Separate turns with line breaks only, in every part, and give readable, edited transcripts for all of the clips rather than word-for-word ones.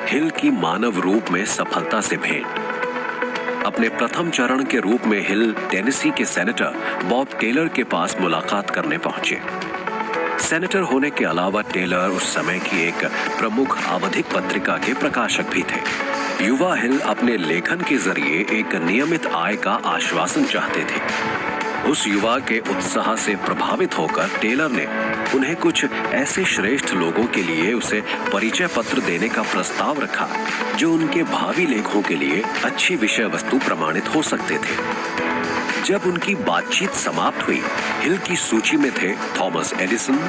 हिल की मानव रूप में सफलता से भेंट। अपने प्रथम चरण के रूप में हिल टेनेसी के सेनेटर बॉब टेलर के पास मुलाकात करने पहुंचे। सेनेटर होने के अलावा टेलर उस समय की एक प्रमुख आवधिक पत्रिका के प्रकाशक भी थे। युवा हिल अपने लेखन के जरिए एक नियमित आय का आश्वासन चाहते थे। उस युवा के उत्साह से प्रभावित होकर टेलर ने उन्हें कुछ ऐसे श्रेष्ठ लोगों के लिए उसे परिचय पत्र देने का प्रस्ताव रखा जो उनके भावी लेखों के लिए अच्छी विषय वस्तु प्रमाणित हो सकते थे। जब उनकी बातचीत समाप्त हुई, हिल की सूची में थे थॉमस एडिसन,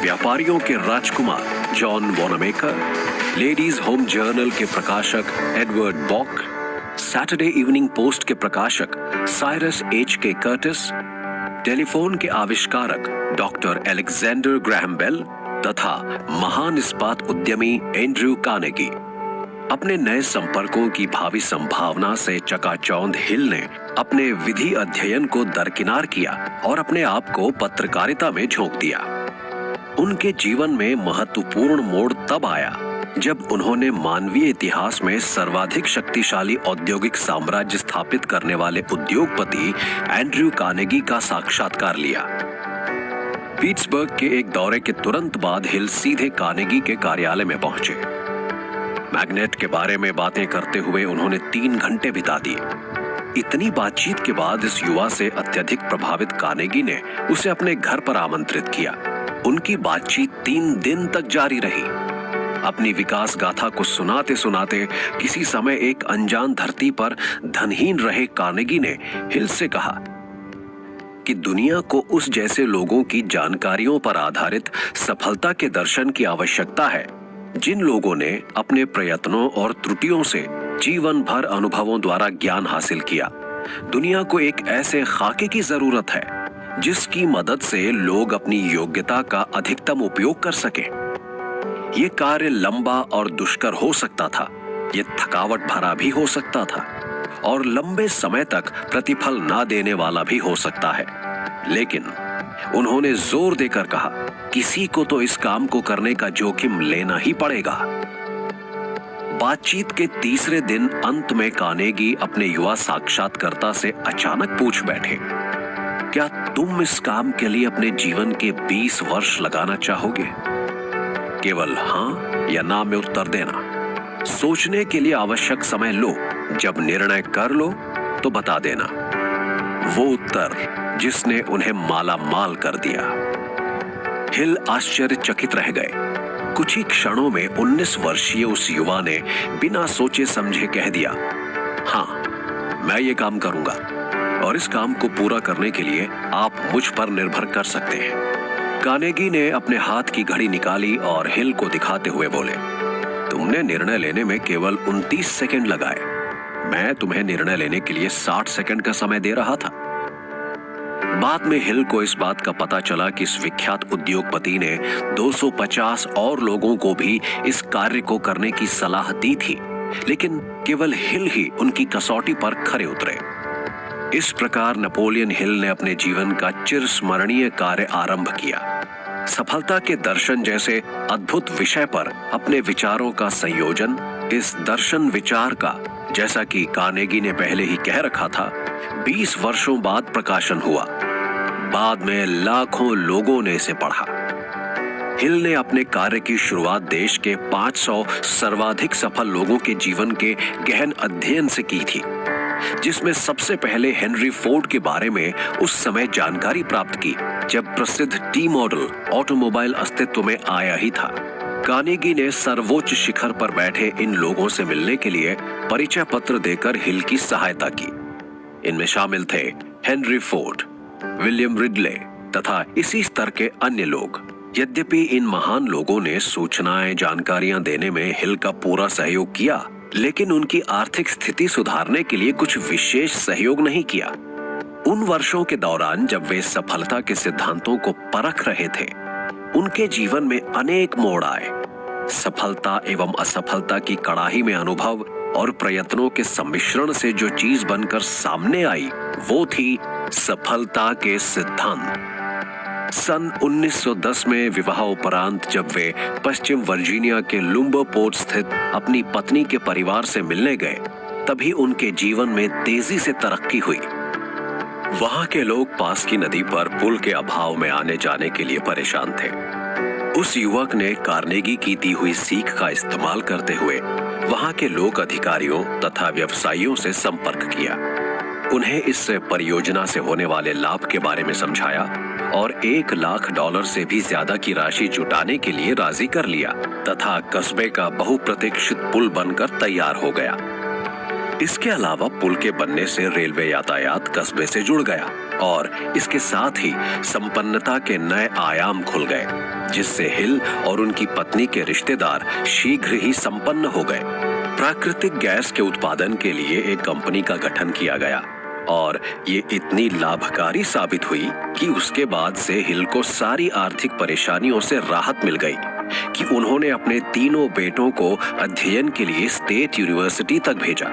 व्यापारियों के राजकुमार जॉन वॉनामेकर, लेडीज होम जर्नल के प्रकाशक एडवर्ड बॉक, सैटरडे इवनिंग पोस्ट के प्रकाशक साइरस एच के कर्टिस, टेलीफोन के आविष्कारक डॉक्टर अलेक्जेंडर ग्राहम बेल तथा महान इस्पात उद्यमी एंड्रयू कार्नेगी। अपने नए संपर्कों की भावी संभावना से चकाचौंध हिल ने अपने विधि अध्ययन को दरकिनार किया और अपने आप को पत्रकारिता में झोंक दिया। उनके जीवन में महत्वपूर्ण मोड़ तब आया जब उन्होंने मानवीय इतिहास में सर्वाधिक शक्तिशाली औद्योगिक साम्राज्य स्थापित करने वाले उद्योगपति एंड्रयू कार्नेगी का साक्षात्कार लिया। पीट्सबर्ग के एक दौरे के तुरंत बाद हिल सीधे कार्नेगी के कार्यालय में पहुंचे। मैग्नेट के बारे में बातें करते हुए उन्होंने 3 घंटे बिता दिए। इतनी बातचीत के बाद इस युवा से अत्यधिक प्रभावित कार्नेगी ने उसे अपने घर पर आमंत्रित किया। उनकी बातचीत 3 दिन तक जारी रही। अपनी विकास गाथा को सुनाते सुनाते किसी समय एक अनजान धरती पर धनहीन रहे कार्नेगी ने हिल से कहा कि दुनिया को उस जैसे लोगों की जानकारियों पर आधारित सफलता के दर्शन की आवश्यकता है जिन लोगों ने अपने प्रयत्नों और त्रुटियों से जीवन भर अनुभवों द्वारा ज्ञान हासिल किया। दुनिया को एक ऐसे खाके की जरूरत है जिसकी मदद से लोग अपनी योग्यता का अधिकतम उपयोग कर सके। ये कार्य लंबा और दुष्कर हो सकता था, ये थकावट भरा भी हो सकता था और लंबे समय तक प्रतिफल ना देने वाला भी हो सकता है। लेकिन उन्होंने जोर देकर कहा, किसी को तो इस काम को करने का जोखिम लेना ही पड़ेगा। बातचीत के तीसरे दिन अंत में कार्नेगी अपने युवा साक्षात्कारकर्ता से अचानक पूछ बैठे, क्या तुम इस काम के लिए अपने जीवन के 20 वर्ष लगाना चाहोगे? केवल हाँ या ना में उत्तर देना। सोचने के लिए आवश्यक समय लो, जब निर्णय कर लो तो बता देना। वो उत्तर जिसने उन्हें माला माल कर दिया। हिल आश्चर्यचकित रह गए। कुछ ही क्षणों में 19 वर्षीय उस युवा ने बिना सोचे समझे कह दिया, हाँ मैं ये काम करूंगा और इस काम को पूरा करने के लिए आप मुझ पर निर्भर कर सकते हैं। कार्नेगी ने अपने हाथ की घड़ी निकाली और हिल को दिखाते हुए बोले, तुमने निर्णय लेने में केवल 29 सेकंड लगाए। मैं तुम्हें निर्णय लेने के लिए 60 सेकंड का समय दे रहा था। बाद में हिल को इस बात का पता चला कि इस विख्यात उद्योगपति ने 250 और लोगों को भी इस कार्य को करने की सलाह दी थी, लेकिन केवल हिल ही उनकी कसौटी पर खरे उतरे। इस प्रकार नेपोलियन हिल ने अपने जीवन का चिरस्मरणीय कार्य आरंभ किया। सफलता के दर्शन जैसे अद्भुत विषय पर अपने विचारों का संयोजन, इस दर्शन विचार का, जैसा कि कार्नेगी ने पहले ही कह रखा था, 20 वर्षों बाद प्रकाशन हुआ। बाद में लाखों लोगों ने इसे पढ़ा। हिल ने अपने कार्य की शुरुआत देश के 500 सर्वाधिक सफल लोगों के जीवन के गहन अध्ययन से की थी, जिसमें सबसे पहले हेनरी फोर्ड के बारे में उस समय जानकारी प्राप्त की जब प्रसिद्ध टी मॉडल ऑटोमोबाइल अस्तित्व में आया ही था। कार्नेगी ने सर्वोच्च शिखर पर बैठे इन लोगों से मिलने के लिए परिचय पत्र देकर हिल की सहायता की। इनमें शामिल थे हेनरी फोर्ड, विलियम रिडले तथा इसी स्तर के अन्य लोग। यद्यपि इन महान लोगों ने सूचनाएं, जानकारियां देने में हिल का पूरा सहयोग किया, लेकिन उनकी आर्थिक स्थिति सुधारने के लिए कुछ विशेष सहयोग नहीं किया। उन वर्षों के दौरान जब वे सफलता के सिद्धांतों को परख रहे थे, उनके जीवन में अनेक मोड़ आए। सफलता एवं असफलता की कड़ाही में अनुभव और प्रयत्नों के सम्मिश्रण से जो चीज बनकर सामने आई, वो थी सफलता के सिद्धांत। सन 1910 में विवाह उपरांत जब वे पश्चिम वर्जीनिया के लुम्बरपोर्ट स्थित अपनी पत्नी के परिवार से मिलने गए, तभी उनके जीवन में तेजी से तरक्की हुई। वहां के लोग पास की नदी पर पुल के अभाव में आने जाने के लिए परेशान थे। उस युवक ने कार्नेगी की दी हुई सीख का इस्तेमाल करते हुए वहां के लोक अधिकारियों तथा व्यवसायियों से संपर्क किया। उन्हें इस परियोजना से होने वाले लाभ के बारे में समझाया और $1,00,000 से भी ज्यादा की राशि जुटाने के लिए राजी कर लिया तथा कस्बे का बहुप्रतीक्षित पुल बनकर तैयार हो गया। इसके अलावा पुल के बनने से रेलवे यातायात कस्बे से जुड़ गया और इसके साथ ही संपन्नता के नए आयाम खुल गए, जिससे हिल और उनकी पत्नी के रिश्तेदार शीघ्र ही संपन्न हो गए। प्राकृतिक गैस के उत्पादन के लिए एक कंपनी का गठन किया गया और ये इतनी लाभकारी साबित हुई कि उसके बाद से हिल को सारी आर्थिक परेशानियों से राहत मिल गई कि उन्होंने अपने तीनों बेटों को अध्ययन के लिए स्टेट यूनिवर्सिटी तक भेजा।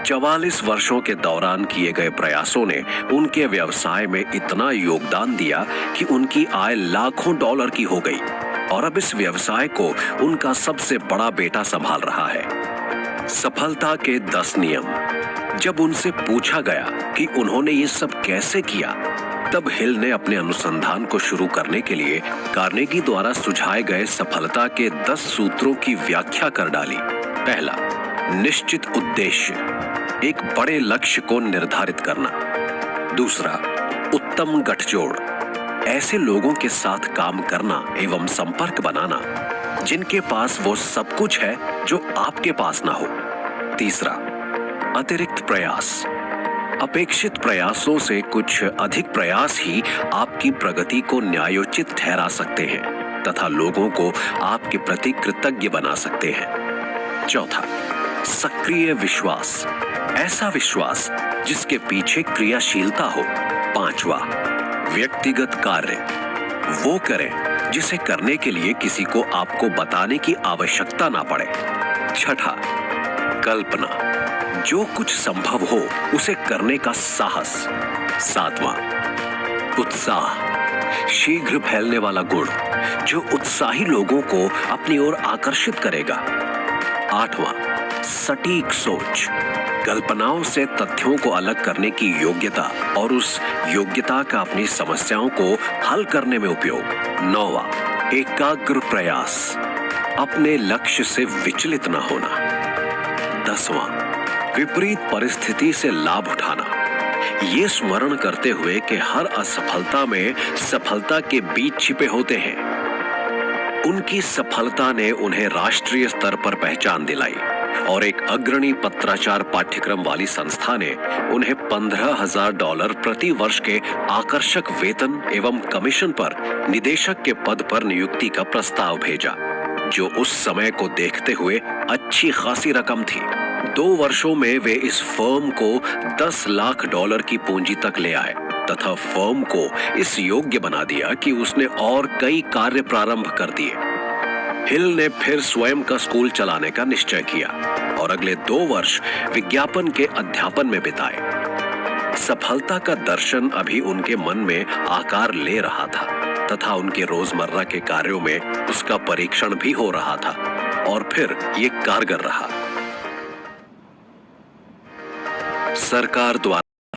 44 वर्षों के दौरान किए गए प्रयासों ने उनके व्यवसाय में इतना योगदान दिया कि उनकी आय लाखों डॉलर की हो गई और अब इस व्यवसाय को उनका सबसे बड़ा बेटा संभाल रहा है। सफलता के 10 नियम। जब उनसे पूछा गया कि उन्होंने ये सब कैसे किया, तब हिल ने अपने अनुसंधान को शुरू करने के लिए कार्नेगी द्वारा सुझाए गए सफलता के 10 सूत्रों की व्याख्या कर डाली। पहला, निश्चित उद्देश्य, एक बड़े लक्ष्य को निर्धारित करना। दूसरा, उत्तम गठजोड़, ऐसे लोगों के साथ काम करना एवं संपर्क बनाना जिनके पास वो सब कुछ है जो आपके पास ना हो। तीसरा, अतिरिक्त प्रयास, अपेक्षित प्रयासों से कुछ अधिक प्रयास ही आपकी प्रगति को न्यायोचित ठहरा सकते हैं तथा लोगों को आपके प्रति कृतज्ञ बना सकते हैं। चौथा, सक्रिय विश्वास, ऐसा विश्वास जिसके पीछे क्रियाशीलता हो। पांचवा, व्यक्तिगत कार्य, वो करें जिसे करने के लिए किसी को आपको बताने की आवश्यकता ना पड़े। छठा, कल्पना, जो कुछ संभव हो उसे करने का साहस। सातवां, उत्साह, शीघ्र फैलने वाला गुण जो उत्साही लोगों को अपनी ओर आकर्षित करेगा। आठवां, सटीक सोच, कल्पनाओं से तथ्यों को अलग करने की योग्यता और उस योग्यता का अपनी समस्याओं को हल करने में उपयोग। नौवां, एकाग्र प्रयास, अपने लक्ष्य से विचलित न होना। 10वां, विपरीत परिस्थिति से लाभ उठाना, ये स्मरण करते हुए कि हर असफलता में सफलता के बीज छिपे होते हैं। उनकी सफलता ने उन्हें राष्ट्रीय स्तर पर पहचान दिलाई और एक अग्रणी पत्राचार पाठ्यक्रम वाली संस्था ने उन्हें $15,000 प्रति वर्ष के आकर्षक वेतन एवं कमीशन पर निदेशक के पद पर नियुक्ति का प्रस्ताव भेजा, जो उस समय को देखते हुए अच्छी खासी रकम थी। 2 वर्षों में वे इस फर्म को $10 लाख की पूंजी तक ले आए तथा फर्म को इस योग्य बना दिया कि उसने और कई कार्य प्रारंभ कर दिए। हिल ने फिर स्वयं का स्कूल चलाने का निश्चय किया और अगले 2 वर्ष विज्ञापन के अध्यापन में बिताए। सफलता का दर्शन अभी उनके मन में आकार ले रहा था तथा उनके रोजमर्रा के कार्यों में उसका परीक्षण भी हो रहा था और फिर ये कारगर रहा। सरकार द्वारा